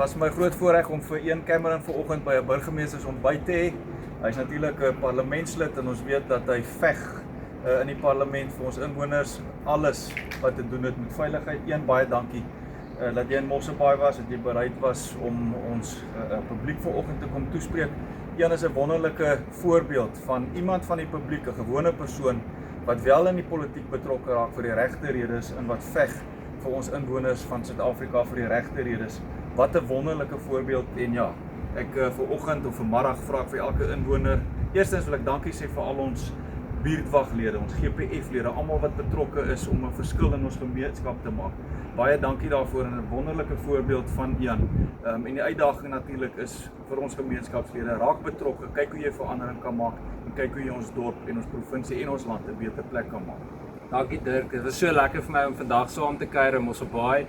was my groot voorreg om vir Ian Cameron vanoggend by 'n burgemeestersontbyt te hê. Hy's natuurlik 'n parlementslid en ons weet dat hy veg in die parlement vir ons inwoners alles wat te doen het met veiligheid. Ian, baie dankie dat jy in Mosselbaai was, dat jy bereid was om ons publiek vanoggend te kom toespreek. Ian is 'n wonderlike voorbeeld van iemand van die publiek, 'n gewone persoon wat wel in die politiek betrokke raak vir die regte redes en wat veg vir ons inwoners van Suid-Afrika vir die regte redes. Wat 'n wonderlike voorbeeld. En ja, ek vanoggend of vanmiddag vra ek vir elke inwoner. Eerstens wil ek dankie sê vir al ons buurtwaglede, ons GPF-lede, almal wat betrokke is om 'n verskil in ons gemeenskap te maak. Baie dankie daarvoor en 'n wonderlike voorbeeld van Ian. En die uitdaging natuurlik is vir ons gemeenskapslede, raak betrokke, kyk hoe jy verandering kan maak en kyk hoe jy ons dorp en ons provinsie en ons land 'n beter plek kan maak. Dankie Dirk, dit was so lekker vir my om vandag saam te kuier in Mosselbaai.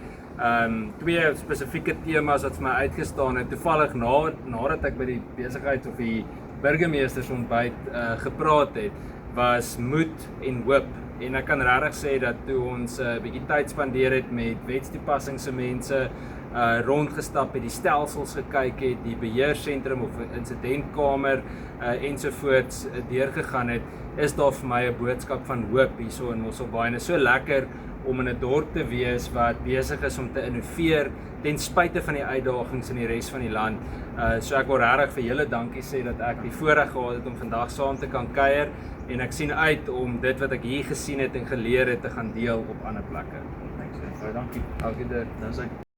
Twee spesifieke temas wat vir my uitgestaan het, toevallig nadat ek by die besigheid of die burgemeestersontbyt gepraat het, was moed en hoop. En ek kan regtig sê dat toe ons 'n bietjie tyd spandeer het met wetstoepassingse mense, rondgestap het, die stelsels gekyk het, die beheersentrum of insidentkamer ensovoorts deurgegaan het, is daar vir my 'n boodskap van hoop hierso in Mosselbaai. En dit is so lekker om in 'n dorp te wees wat besig is om te innoveer ten spyte van die uitdagings in die res van die land. So ek wil regtig vir julle dankie sê dat ek die voorreg gehad het om vandag saam te kan kuier en ek sien uit om dit wat ek hier gesien het en geleer het te gaan deel op ander plekke. Dankie. Dankie Dirk.